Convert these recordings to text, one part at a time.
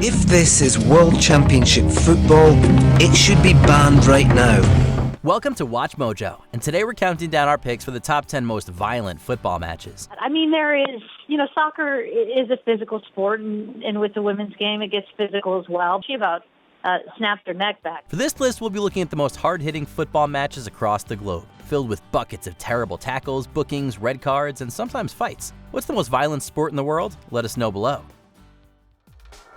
If this is World Championship football, it should be banned right now. Welcome to Watch Mojo, and today we're counting down our picks for the top 10 most violent football matches. I mean, soccer is a physical sport, and with the women's game, it gets physical as well. She about snapped her neck back. For this list, we'll be looking at the most hard-hitting football matches across the globe, filled with buckets of terrible tackles, bookings, red cards, and sometimes fights. What's the most violent sport in the world? Let us know below.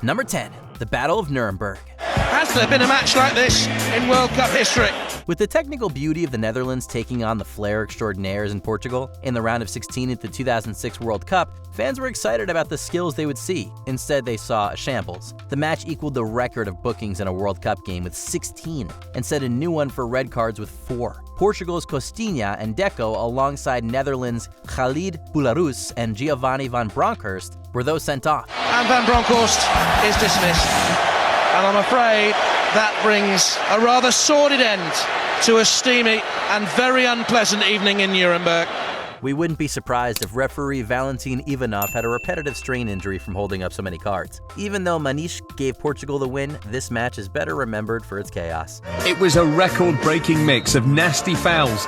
Number 10, the Battle of Nuremberg. Has there been a match like this in World Cup history? With the technical beauty of the Netherlands taking on the flair extraordinaires in Portugal in the round of 16 at the 2006 World Cup, fans were excited about the skills they would see. Instead, they saw a shambles. The match equaled the record of bookings in a World Cup game with 16 and set a new one for red cards with 4. Portugal's Costinha and Deco, alongside Netherlands' Khalid Boularus and Giovanni van Bronckhorst, were those sent off. And Van Bronckhorst is dismissed. And I'm afraid that brings a rather sordid end to a steamy and very unpleasant evening in Nuremberg. We wouldn't be surprised if referee Valentin Ivanov had a repetitive strain injury from holding up so many cards. Even though Maniche gave Portugal the win, this match is better remembered for its chaos. It was a record-breaking mix of nasty fouls,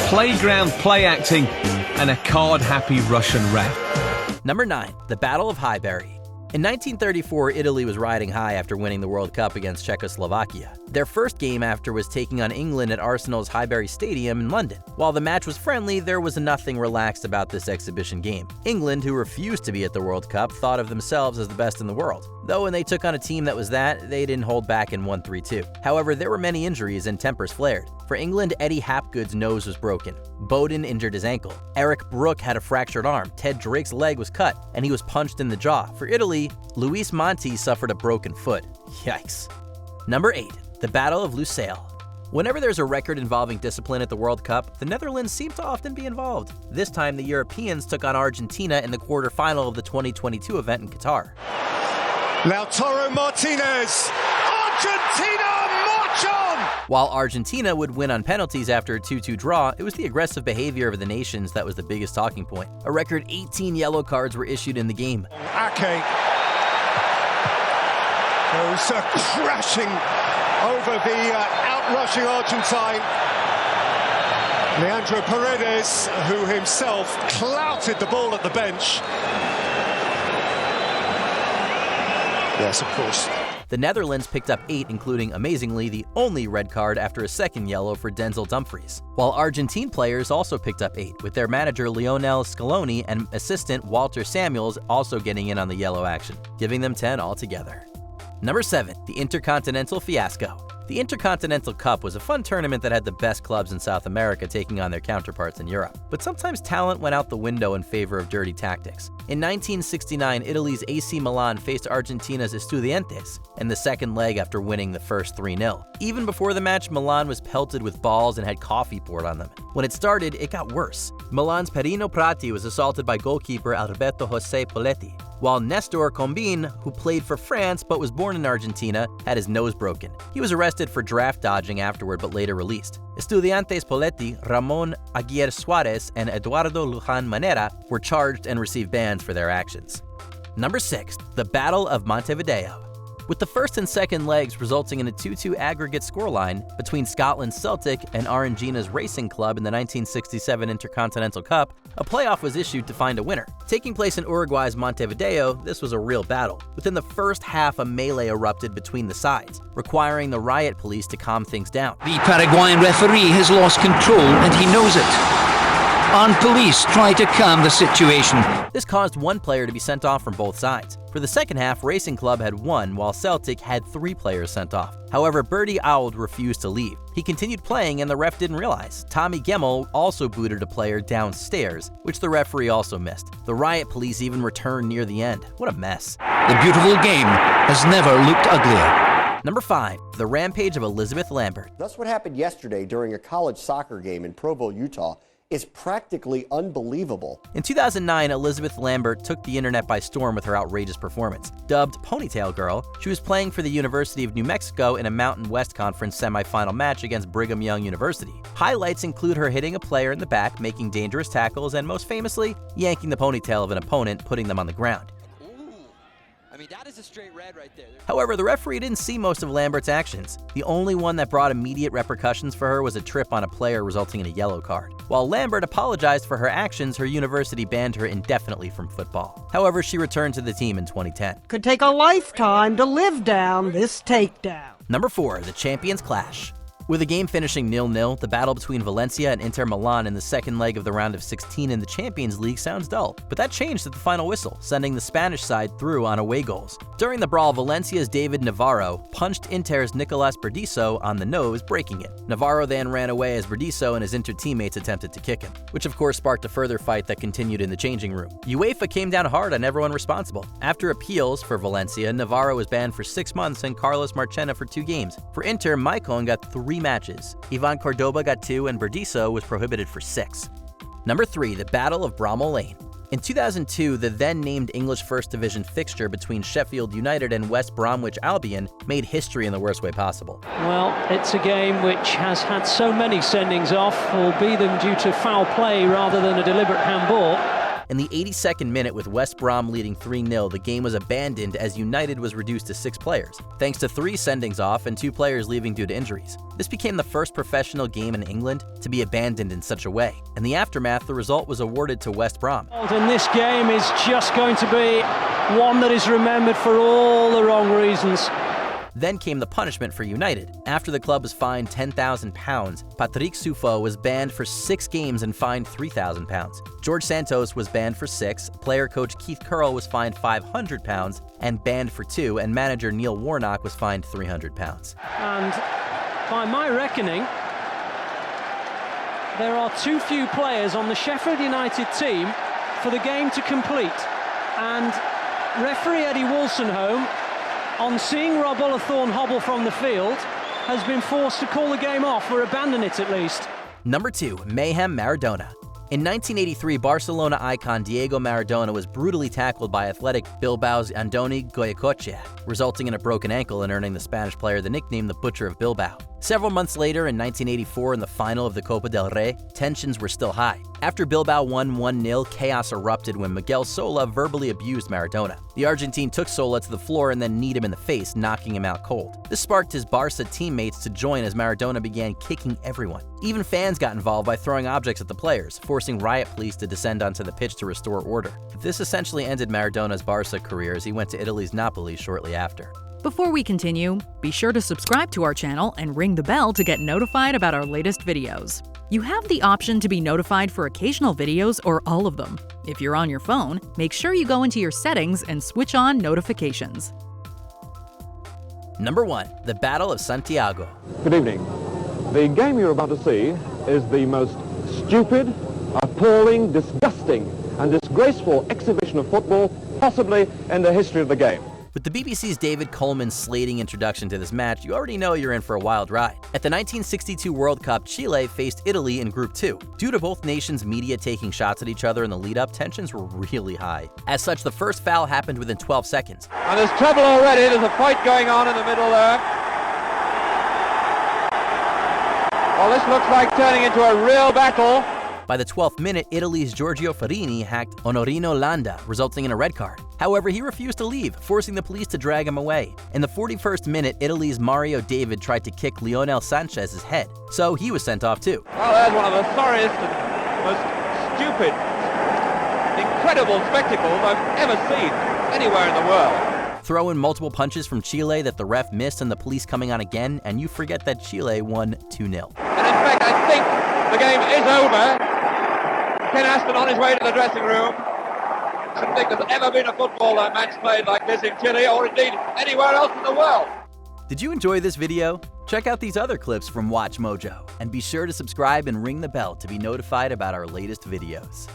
playground play-acting, and a card-happy Russian ref. Number 9, the Battle of Highbury. In 1934, Italy was riding high after winning the World Cup against Czechoslovakia. Their first game after was taking on England at Arsenal's Highbury Stadium in London. While the match was friendly, there was nothing relaxed about this exhibition game. England, who refused to be at the World Cup, thought of themselves as the best in the world. Though when they took on a team that was that, they didn't hold back and won 3-2. However, there were many injuries and tempers flared. For England, Eddie Hapgood's nose was broken. Bowden injured his ankle. Eric Brook had a fractured arm. Ted Drake's leg was cut, and he was punched in the jaw. For Italy, Luis Monti suffered a broken foot. Yikes. Number 8, the Battle of Lusail. Whenever there's a record involving discipline at the World Cup, the Netherlands seem to often be involved. This time, the Europeans took on Argentina in the quarterfinal of the 2022 event in Qatar. Lautaro Martinez, Argentina march on! While Argentina would win on penalties after a 2-2 draw, it was the aggressive behavior of the nations that was the biggest talking point. A record 18 yellow cards were issued in the game. Ake goes crashing over the outrushing Argentine. Leandro Paredes, who himself clouted the ball at the bench. Yes, of course. The Netherlands picked up 8, including, amazingly, the only red card after a second yellow for Denzel Dumfries. While Argentine players also picked up 8, with their manager Lionel Scaloni and assistant Walter Samuels also getting in on the yellow action, giving them 10 altogether. Number 7, the Intercontinental Fiasco. The Intercontinental Cup was a fun tournament that had the best clubs in South America taking on their counterparts in Europe. But sometimes talent went out the window in favor of dirty tactics. In 1969, Italy's AC Milan faced Argentina's Estudiantes in the second leg after winning the first 3-0. Even before the match, Milan was pelted with balls and had coffee poured on them. When it started, it got worse. Milan's Perino Prati was assaulted by goalkeeper Alberto José Poletti, while Nestor Combin, who played for France but was born in Argentina, had his nose broken. He was arrested for draft dodging afterward but later released. Estudiantes Poletti, Ramon Aguirre Suarez, and Eduardo Lujan Manera were charged and received bans for their actions. Number 6, the Battle of Montevideo. With the first and second legs resulting in a 2-2 aggregate scoreline between Scotland's Celtic and Argentina's Racing Club in the 1967 Intercontinental Cup, a playoff was issued to find a winner. Taking place in Uruguay's Montevideo, this was a real battle. Within the first half, a melee erupted between the sides, requiring the riot police to calm things down. The Paraguayan referee has lost control and he knows it. Armed police try to calm the situation. This caused one player to be sent off from both sides. For the second half, Racing Club had 1, while Celtic had 3 players sent off. However, Bertie Auld refused to leave. He continued playing and the ref didn't realize. Tommy Gemmell also booted a player downstairs, which the referee also missed. The riot police even returned near the end. What a mess. The beautiful game has never looked uglier. Number 5, the rampage of Elizabeth Lambert. That's what happened yesterday during a college soccer game in Provo, Utah. Is practically unbelievable. In 2009, Elizabeth Lambert took the internet by storm with her outrageous performance. Dubbed Ponytail Girl, she was playing for the University of New Mexico in a Mountain West Conference semifinal match against Brigham Young University. Highlights include her hitting a player in the back, making dangerous tackles, and most famously, yanking the ponytail of an opponent, putting them on the ground. I mean, that is a straight red right there. However, the referee didn't see most of Lambert's actions. The only one that brought immediate repercussions for her was a trip on a player resulting in a yellow card. While Lambert apologized for her actions, her university banned her indefinitely from football. However, she returned to the team in 2010. Could take a lifetime to live down this takedown. Number 4, the Champions Clash. With the game finishing 0-0, the battle between Valencia and Inter Milan in the second leg of the round of 16 in the Champions League sounds dull, but that changed at the final whistle, sending the Spanish side through on away goals. During the brawl, Valencia's David Navarro punched Inter's Nicolas Berdisso on the nose, breaking it. Navarro then ran away as Berdisso and his Inter teammates attempted to kick him, which of course sparked a further fight that continued in the changing room. UEFA came down hard on everyone responsible. After appeals for Valencia, Navarro was banned for 6 months and Carlos Marchena for 2 games. For Inter, Maicon got 3 matches. Ivan Cordoba got 2 and Berdisso was prohibited for 6. Number 3, the Battle of Bramall Lane. In 2002, the then-named English First Division fixture between Sheffield United and West Bromwich Albion made history in the worst way possible. Well, it's a game which has had so many sendings off, albeit them due to foul play rather than a deliberate handball. In the 82nd minute, with West Brom leading 3-0, the game was abandoned as United was reduced to 6 players, thanks to 3 sendings off and 2 players leaving due to injuries. This became the first professional game in England to be abandoned in such a way. In the aftermath, the result was awarded to West Brom. And this game is just going to be one that is remembered for all the wrong reasons. Then came the punishment for United. After the club was fined £10,000, Patrick Soufo was banned for 6 games and fined £3,000. George Santos was banned for 6, player-coach Keith Curl was fined £500 and banned for 2, and manager Neil Warnock was fined £300. And by my reckoning, there are too few players on the Sheffield United team for the game to complete. And referee Eddie Wolstenholme, on seeing Rob Olathorn hobble from the field, has been forced to call the game off or abandon it at least. Number 2, Mayhem Maradona. In 1983, Barcelona icon Diego Maradona was brutally tackled by athletic Bilbao's Andoni Goicoechea, resulting in a broken ankle and earning the Spanish player the nickname the Butcher of Bilbao. Several months later, in 1984, in the final of the Copa del Rey, tensions were still high. After Bilbao won 1-0, chaos erupted when Miguel Sola verbally abused Maradona. The Argentine took Sola to the floor and then kneed him in the face, knocking him out cold. This sparked his Barca teammates to join as Maradona began kicking everyone. Even fans got involved by throwing objects at the players, forcing riot police to descend onto the pitch to restore order. This essentially ended Maradona's Barca career as he went to Italy's Napoli shortly after. Before we continue, be sure to subscribe to our channel and ring the bell to get notified about our latest videos. You have the option to be notified for occasional videos or all of them. If you're on your phone, make sure you go into your settings and switch on notifications. Number 1, the Battle of Santiago. Good evening. The game you're about to see is the most stupid, appalling, disgusting and disgraceful exhibition of football possibly in the history of the game. With the BBC's David Coleman slating introduction to this match, you already know you're in for a wild ride. At the 1962 World Cup, Chile faced Italy in Group 2. Due to both nations' media taking shots at each other in the lead-up, tensions were really high. As such, the first foul happened within 12 seconds. And there's trouble already. There's a fight going on in the middle there. Well, this looks like turning into a real battle. By the 12th minute, Italy's Giorgio Farini hacked Onorino Landa, resulting in a red card. However, he refused to leave, forcing the police to drag him away. In the 41st minute, Italy's Mario David tried to kick Lionel Sanchez's head, so he was sent off too. Well, there's one of the sorriest and most stupid, incredible spectacles I've ever seen anywhere in the world. Throw in multiple punches from Chile that the ref missed and the police coming on again, and you forget that Chile won 2-0. And in fact, I think the game is over. Ken Aston on his way to the dressing room. I don't think there's ever been a football match played like this in Chile or indeed anywhere else in the world. Did you enjoy this video? Check out these other clips from WatchMojo and be sure to subscribe and ring the bell to be notified about our latest videos.